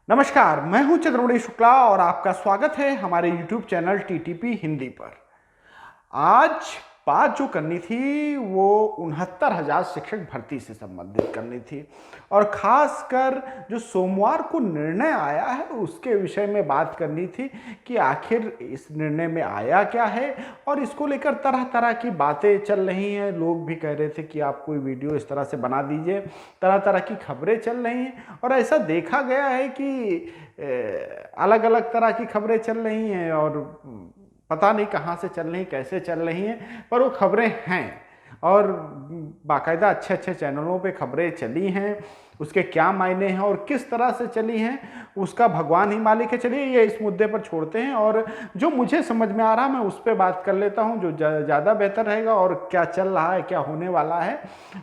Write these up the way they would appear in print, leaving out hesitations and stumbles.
नमस्कार, मैं हूं चंद्रमणि शुक्ला और आपका स्वागत है हमारे YouTube चैनल टीटीपी हिंदी पर। आज बात जो करनी थी वो 69,000 शिक्षक भर्ती से संबंधित करनी थी और खासकर जो सोमवार को निर्णय आया है उसके विषय में बात करनी थी कि आखिर इस निर्णय में आया क्या है और इसको लेकर तरह तरह की बातें चल रही हैं। लोग भी कह रहे थे कि आप कोई वीडियो इस तरह से बना दीजिए, तरह तरह की खबरें चल रही हैं और ऐसा देखा गया है कि अलग अलग तरह की खबरें चल रही हैं और पता नहीं कहाँ से चल रही, कैसे चल रही हैं, पर वो खबरें हैं और बाकायदा अच्छे अच्छे चैनलों पे खबरें चली हैं। उसके क्या मायने हैं और किस तरह से चली हैं उसका भगवान ही मालिक है। चलिए ये इस मुद्दे पर छोड़ते हैं और जो मुझे समझ में आ रहा मैं उस पर बात कर लेता हूँ, जो ज़्यादा बेहतर रहेगा। और क्या चल रहा है, क्या होने वाला है,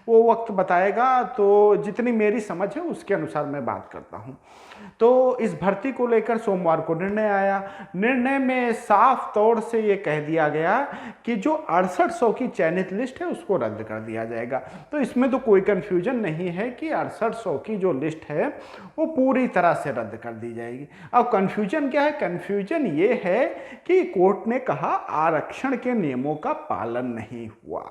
वो वक्त बताएगा। तो जितनी मेरी समझ है उसके अनुसार मैं बात करता हूँ। तो इस भर्ती को लेकर सोमवार को निर्णय आया। निर्णय में साफ तौर से ये कह दिया गया कि जो 6800 की चयनित लिस्ट है उसको रद्द कर दिया जाएगा। तो इसमें तो कोई कंफ्यूजन नहीं है कि 6800 की जो लिस्ट है वो पूरी तरह से रद्द कर दी जाएगी। अब कंफ्यूजन क्या है? कंफ्यूजन ये है कि कोर्ट ने कहा आरक्षण के नियमों का पालन नहीं हुआ।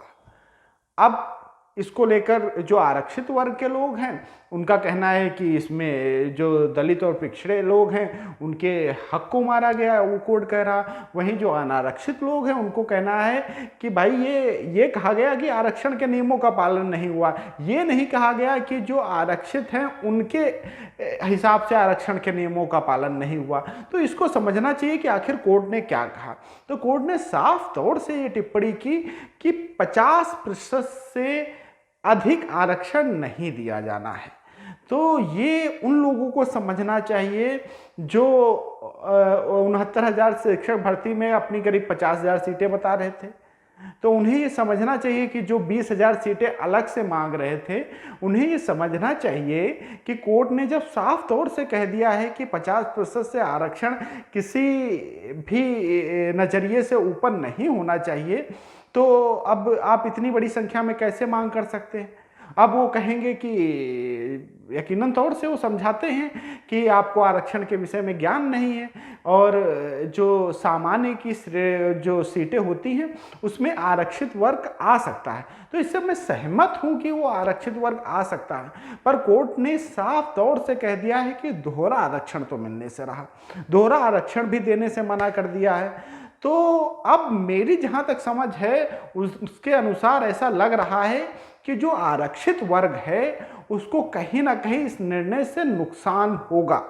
अब इसको लेकर जो आरक्षित वर्ग के लोग हैं उनका कहना है कि इसमें जो दलित और पिछड़े लोग हैं उनके हक को मारा गया, वो कोर्ट कह रहा। वहीं जो अनारक्षित लोग हैं उनको कहना है कि भाई ये कहा गया कि आरक्षण के नियमों का पालन नहीं हुआ, ये नहीं कहा गया कि जो आरक्षित हैं उनके हिसाब से आरक्षण के नियमों का पालन नहीं हुआ। तो इसको समझना चाहिए कि आखिर कोर्ट ने क्या कहा। तो कोर्ट ने साफ तौर से ये टिप्पणी की कि 50% से अधिक आरक्षण नहीं दिया जाना है। तो ये उन लोगों को समझना चाहिए जो 69,000 शिक्षक भर्ती में अपनी करीब 50,000 सीटें बता रहे थे। तो उन्हें ये समझना चाहिए कि जो 20,000 सीटें अलग से मांग रहे थे, उन्हें ये समझना चाहिए कि कोर्ट ने जब साफ तौर से कह दिया है कि 50% से आरक्षण किसी भी नज़रिए से ऊपर नहीं होना चाहिए, तो अब आप इतनी बड़ी संख्या में कैसे मांग कर सकते हैं? अब वो कहेंगे कि यकीनन तौर से वो समझाते हैं कि आपको आरक्षण के विषय में ज्ञान नहीं है और जो सामान्य की जो सीटें होती हैं उसमें आरक्षित वर्ग आ सकता है। तो इससे मैं सहमत हूं कि वो आरक्षित वर्ग आ सकता है, पर कोर्ट ने साफ तौर से कह दिया है कि दोहरा आरक्षण तो मिलने से रहा, दोहरा आरक्षण भी देने से मना कर दिया है। तो अब मेरी जहाँ तक समझ है उसके अनुसार ऐसा लग रहा है कि जो आरक्षित वर्ग है उसको कहीं ना कहीं इस निर्णय से नुकसान होगा।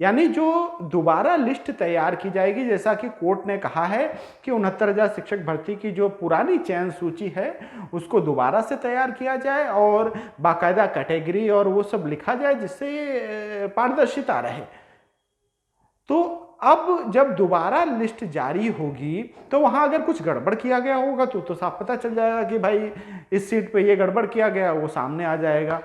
यानी जो दोबारा लिस्ट तैयार की जाएगी, जैसा कि कोर्ट ने कहा है कि 69,000 शिक्षक भर्ती की जो पुरानी चयन सूची है उसको दोबारा से तैयार किया जाए और बाकायदा कैटेगरी और वो सब लिखा जाए जिससे पारदर्शिता रहे। तो अब जब दोबारा लिस्ट जारी होगी तो वहां अगर कुछ गड़बड़ किया गया होगा तो साफ पता चल जाएगा कि भाई इस सीट पे ये गड़बड़ किया गया, वो सामने आ जाएगा।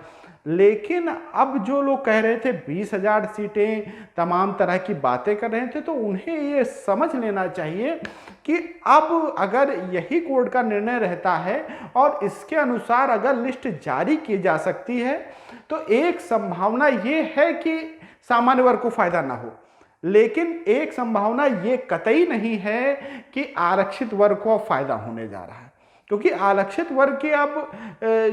लेकिन अब जो लोग कह रहे थे 20,000 सीटें, तमाम तरह की बातें कर रहे थे, तो उन्हें ये समझ लेना चाहिए कि अब अगर यही कोर्ट का निर्णय रहता है और इसके अनुसार अगर लिस्ट जारी की जा सकती है तो एक संभावना ये है कि सामान्य वर्ग को फायदा ना हो, लेकिन एक संभावना ये कतई नहीं है कि आरक्षित वर्ग को फायदा होने जा रहा है, क्योंकि आरक्षित वर्ग की अब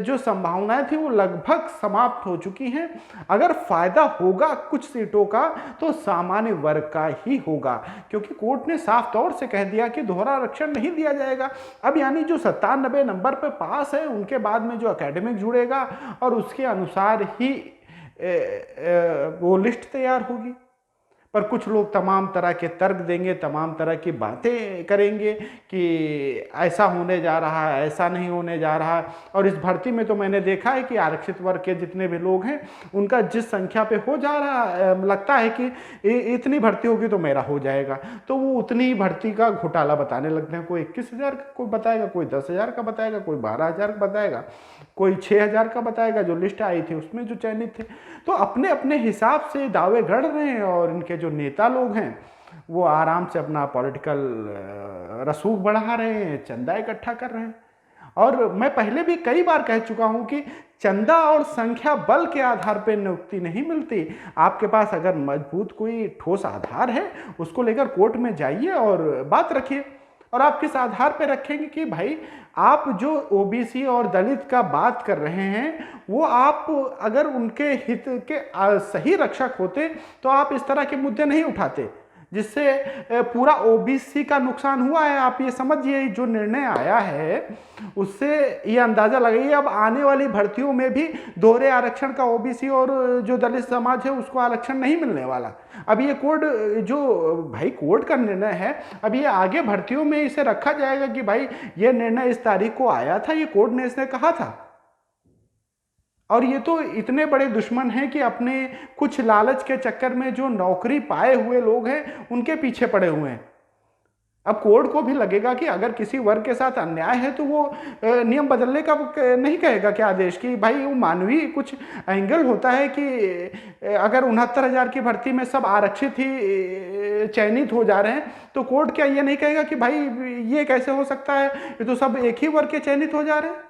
जो संभावनाएं थी वो लगभग समाप्त हो चुकी हैं। अगर फायदा होगा कुछ सीटों का तो सामान्य वर्ग का ही होगा, क्योंकि कोर्ट ने साफ तौर से कह दिया कि दोहरा आरक्षण नहीं दिया जाएगा। अब यानी जो 97 नंबर पे पास है उनके बाद में जो एकेडमिक जुड़ेगा और उसके अनुसार ही वो लिस्ट तैयार होगी। पर कुछ लोग तमाम तरह के तर्क देंगे, तमाम तरह की बातें करेंगे कि ऐसा होने जा रहा है, ऐसा नहीं होने जा रहा है। और इस भर्ती में तो मैंने देखा है कि आरक्षित वर्ग के जितने भी लोग हैं उनका जिस संख्या पे हो जा रहा लगता है कि इतनी भर्ती होगी तो मेरा हो जाएगा, तो वो उतनी ही भर्ती का घोटाला बताने लगते हैं। कोई 21,000 का कोई बताएगा, कोई 10,000 का बताएगा, कोई 12,000 का बताएगा, कोई 6,000 का बताएगा। जो लिस्ट आई थी उसमें जो चयनित थे, तो अपने अपने हिसाब से दावे गढ़ रहे हैं और इनके जो नेता लोग हैं वो आराम से अपना पॉलिटिकल रसूख बढ़ा रहे हैं, चंदा इकट्ठा कर रहे हैं। और मैं पहले भी कई बार कह चुका हूं कि चंदा और संख्या बल के आधार पर नियुक्ति नहीं मिलती। आपके पास अगर मजबूत कोई ठोस आधार है, उसको लेकर कोर्ट में जाइए और बात रखिए। और आप किस आधार पर रखेंगे कि भाई आप जो ओबीसी और दलित का बात कर रहे हैं, वो आप अगर उनके हित के सही रक्षक होते तो आप इस तरह के मुद्दे नहीं उठाते, जिससे पूरा ओबीसी का नुकसान हुआ है। आप ये समझिए, जो निर्णय आया है उससे ये अंदाजा लगाइए अब आने वाली भर्तियों में भी दोहरे आरक्षण का ओबीसी और जो दलित समाज है उसको आरक्षण नहीं मिलने वाला। अब ये कोड जो भाई कोर्ट का निर्णय है, अब ये आगे भर्तियों में इसे रखा जाएगा कि भाई ये निर्णय इस तारीख को आया था, ये कोर्ट ने इसने कहा था। और ये तो इतने बड़े दुश्मन हैं कि अपने कुछ लालच के चक्कर में जो नौकरी पाए हुए लोग हैं उनके पीछे पड़े हुए हैं। अब कोर्ट को भी लगेगा कि अगर किसी वर्ग के साथ अन्याय है तो वो नियम बदलने का नहीं कहेगा क्या आदेश कि भाई वो मानवीय कुछ एंगल होता है कि अगर 69,000 की भर्ती में सब आरक्षित ही चयनित हो जा रहे हैं तो कोर्ट क्या ये नहीं कहेगा कि भाई ये कैसे हो सकता है, ये तो सब एक ही वर्ग के चयनित हो जा रहे हैं,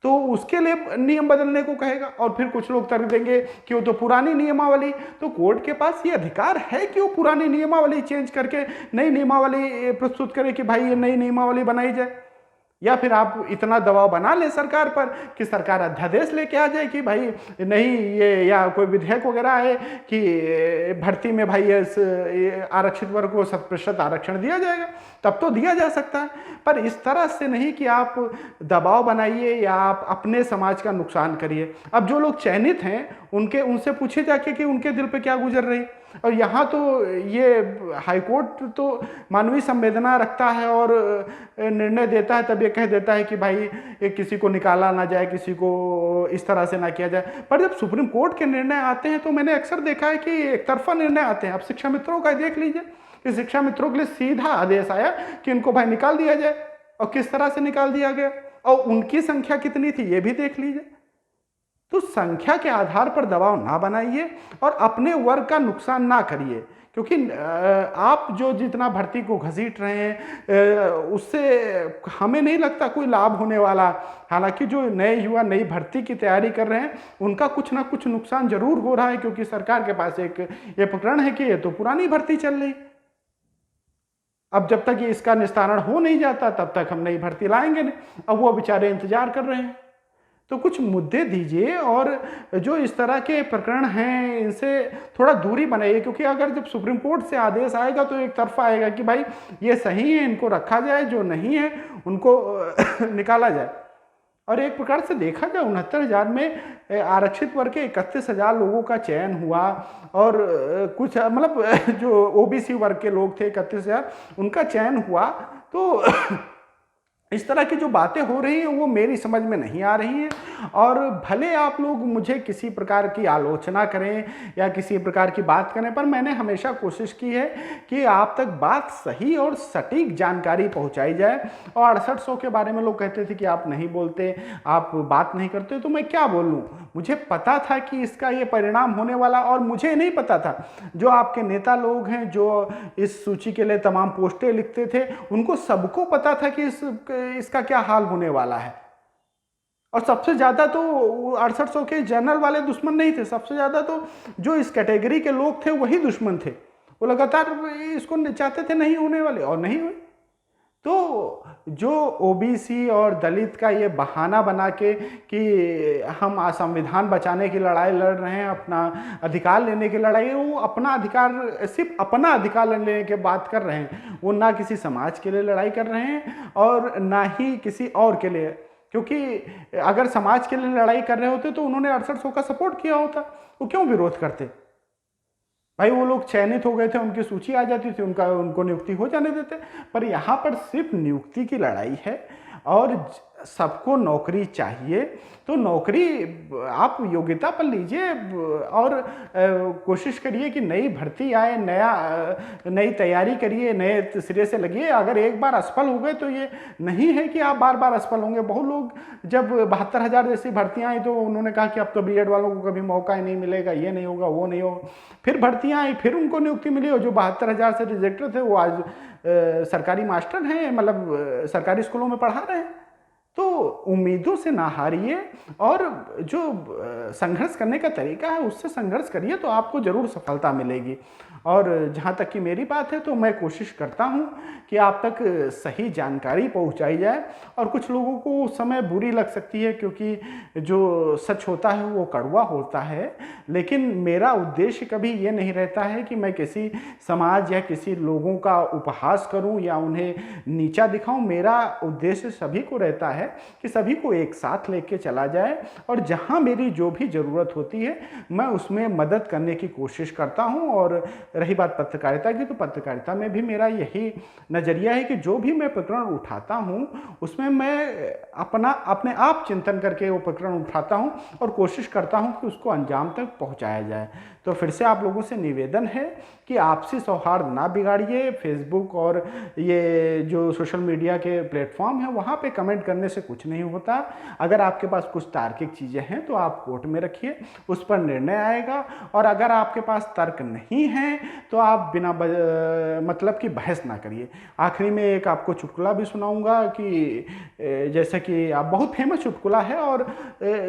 तो उसके लिए नियम बदलने को कहेगा। और फिर कुछ लोग तर्क देंगे कि वो तो पुरानी नियमावली, तो कोर्ट के पास ये अधिकार है कि वो पुरानी नियमावली चेंज करके नई नियमावली प्रस्तुत करे कि भाई ये नई नियमावली बनाई जाए। या फिर आप इतना दबाव बना लें सरकार पर कि सरकार अध्यादेश लेके आ जाए कि भाई नहीं ये, या कोई विधेयक वगैरह है कि भर्ती में भाई ये आरक्षित वर्ग को 100% आरक्षण दिया जाएगा, तब तो दिया जा सकता है। पर इस तरह से नहीं कि आप दबाव बनाइए या आप अपने समाज का नुकसान करिए। अब जो लोग चयनित हैं उनसे पूछे जाके कि उनके दिल पे क्या गुजर रही। और यहाँ तो ये हाईकोर्ट तो मानवीय संवेदना रखता है और निर्णय देता है, तब ये कह देता है कि भाई किसी को निकाला ना जाए, किसी को इस तरह से ना किया जाए। पर जब सुप्रीम कोर्ट के निर्णय आते हैं तो मैंने अक्सर देखा है कि एक तरफा निर्णय आते हैं। अब शिक्षा मित्रों का देख लीजिए कि शिक्षा मित्रों के लिए सीधा आदेश आया कि इनको भाई निकाल दिया जाए, और किस तरह से निकाल दिया गया और उनकी संख्या कितनी थी ये भी देख लीजिए। तो संख्या के आधार पर दबाव ना बनाइए और अपने वर्ग का नुकसान ना करिए, क्योंकि आप जो जितना भर्ती को घसीट रहे हैं उससे हमें नहीं लगता कोई लाभ होने वाला। हालांकि जो नए युवा नई भर्ती की तैयारी कर रहे हैं उनका कुछ ना कुछ नुकसान जरूर हो रहा है, क्योंकि सरकार के पास एक ये प्रकरण है कि ये तो पुरानी भर्ती चल रही। अब जब तक ये इसका निस्तारण हो नहीं जाता तब तक हम नई भर्ती लाएंगे नहीं। अब वो बेचारे इंतजार कर रहे हैं। तो कुछ मुद्दे दीजिए और जो इस तरह के प्रकरण हैं इनसे थोड़ा दूरी बनाइए, क्योंकि अगर जब सुप्रीम कोर्ट से आदेश आएगा तो एक तरफा आएगा कि भाई ये सही है इनको रखा जाए, जो नहीं है उनको निकाला जाए। और एक प्रकार से देखा जाए 69,000 में आरक्षित वर्ग के 31,000 लोगों का चयन हुआ और कुछ मतलब जो ओबीसी वर्ग के लोग थे 31,000 उनका चयन हुआ। तो इस तरह की जो बातें हो रही हैं वो मेरी समझ में नहीं आ रही हैं। और भले आप लोग मुझे किसी प्रकार की आलोचना करें या किसी प्रकार की बात करें, पर मैंने हमेशा कोशिश की है कि आप तक बात सही और सटीक जानकारी पहुंचाई जाए। और 6800 के बारे में लोग कहते थे कि आप नहीं बोलते, आप बात नहीं करते, तो मैं क्या बोलूं। मुझे पता था कि इसका ये परिणाम होने वाला, और मुझे नहीं पता था जो आपके नेता लोग हैं जो इस सूची के लिए तमाम पोस्टें लिखते थे, उनको सबको पता था कि इसका क्या हाल होने वाला है। और सबसे ज्यादा तो 6800 के जनरल वाले दुश्मन नहीं थे, सबसे ज्यादा तो जो इस कैटेगरी के लोग थे वही दुश्मन थे। वो लगातार इसको चाहते थे नहीं होने वाले, और नहीं हुए। तो जो ओबीसी और दलित का ये बहाना बना के कि हम संविधान बचाने की लड़ाई लड़ रहे हैं, अपना अधिकार लेने की लड़ाई, वो अपना अधिकार सिर्फ अपना अधिकार लेने की बात कर रहे हैं। वो ना किसी समाज के लिए लड़ाई कर रहे हैं और ना ही किसी और के लिए, क्योंकि अगर समाज के लिए लड़ाई कर रहे होते तो उन्होंने 6800 का सपोर्ट किया होता। वो क्यों विरोध करते भाई? वो लोग चयनित हो गए थे, उनकी सूची आ जाती थी, उनको नियुक्ति हो जाने देते। पर यहाँ पर सिर्फ नियुक्ति की लड़ाई है और सबको नौकरी चाहिए। तो नौकरी आप योग्यता पर लीजिए और कोशिश करिए कि नई भर्ती आए, नई तैयारी करिए, नए सिरे से लगिए। अगर एक बार असफल हो गए तो ये नहीं है कि आप बार बार असफल होंगे। बहुत लोग जब 72,000 जैसी भर्तियां आई तो उन्होंने कहा कि अब तो बीएड वालों को कभी मौका ही नहीं मिलेगा, ये नहीं होगा, वो नहीं होगा। फिर भर्तियां आई, फिर उनको नियुक्ति मिली, और जो 72,000 से रिजेक्टेड थे वो आज सरकारी मास्टर हैं, मतलब सरकारी स्कूलों में पढ़ा रहे हैं। तो उम्मीदों से ना हारिए और जो संघर्ष करने का तरीका है उससे संघर्ष करिए, तो आपको ज़रूर सफलता मिलेगी। और जहाँ तक कि मेरी बात है तो मैं कोशिश करता हूँ कि आप तक सही जानकारी पहुँचाई जाए। और कुछ लोगों को उस समय बुरी लग सकती है क्योंकि जो सच होता है वो कड़वा होता है, लेकिन मेरा उद्देश्य कभी ये नहीं रहता है कि मैं किसी समाज या किसी लोगों का उपहास करूं या उन्हें नीचा दिखाऊं। मेरा उद्देश्य सभी को रहता है कि सभी को एक साथ लेके चला जाए, और जहां मेरी जो भी ज़रूरत होती है मैं उसमें मदद करने की कोशिश करता हूं। और रही बात पत्रकारिता की, तो पत्रकारिता में भी मेरा यही नज़रिया है कि जो भी मैं प्रकरण उठाता हूं उसमें मैं अपने आप चिंतन करके वो प्रकरण उठाता हूं और कोशिश करता हूं कि उसको अंजाम तक पहुंचाया जाए। तो फिर से आप लोगों से निवेदन है कि आपसी सौहार्द ना बिगाड़िए। फेसबुक और ये जो सोशल मीडिया के प्लेटफॉर्म हैं वहाँ पे कमेंट करने से कुछ नहीं होता। अगर आपके पास कुछ तार्किक चीज़ें हैं तो आप कोर्ट में रखिए, उस पर निर्णय आएगा। और अगर आपके पास तर्क नहीं है तो आप बिना मतलब की बहस ना करिए। आखिरी में एक आपको चुटकुला भी सुनाऊंगा कि जैसे कि आप बहुत फेमस चुटकुला है और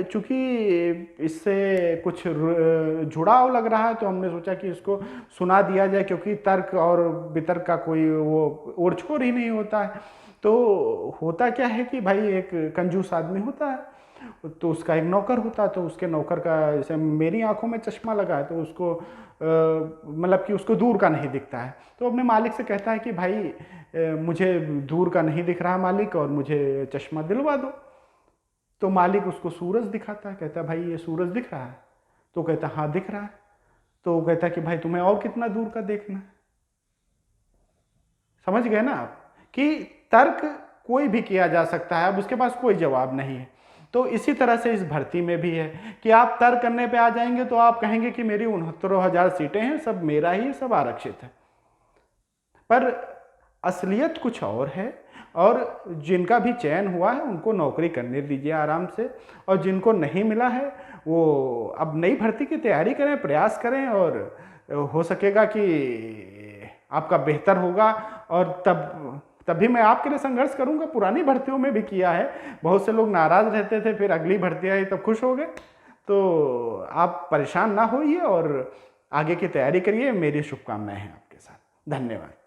चूँकि इससे कुछ जुड़ाव लग रहा है तो हमने सोचा कि इसको सुना दिया जाए, क्योंकि तर्क और वितर्क का कोई वो ओर छोर ही नहीं होता है। तो होता क्या है कि भाई एक कंजूस आदमी होता है, तो उसका एक नौकर होता है, तो उसके नौकर का जैसे मेरी आंखों में चश्मा लगा है तो उसको मतलब कि उसको दूर का नहीं दिखता है, तो अपने मालिक से कहता है कि भाई मुझे दूर का नहीं दिख रहा मालिक और मुझे चश्मा दिलवा दो। तो मालिक उसको सूरज दिखाता है, कहता है भाई ये सूरज दिख रहा है? तो कहता है हाँ दिख रहा है। तो कहता है कि भाई तुम्हें और कितना दूर का देखना है? समझ गए ना आप कि तर्क कोई भी किया जा सकता है, अब उसके पास कोई जवाब नहीं है। तो इसी तरह से इस भर्ती में भी है कि आप तर्क करने पे आ जाएंगे तो आप कहेंगे कि मेरी 69,000 सीटें हैं, सब मेरा ही, सब आरक्षित है। पर असलियत कुछ और है, और जिनका भी चयन हुआ है उनको नौकरी करने दीजिए आराम से, और जिनको नहीं मिला है वो अब नई भर्ती की तैयारी करें, प्रयास करें, और हो सकेगा कि आपका बेहतर होगा। और तभी मैं आपके लिए संघर्ष करूंगा। पुरानी भर्तियों में भी किया है, बहुत से लोग नाराज रहते थे, फिर अगली भर्ती आई तब खुश हो गए। तो आप परेशान ना होइए और आगे की तैयारी करिए। मेरी शुभकामनाएं हैं आपके साथ। धन्यवाद।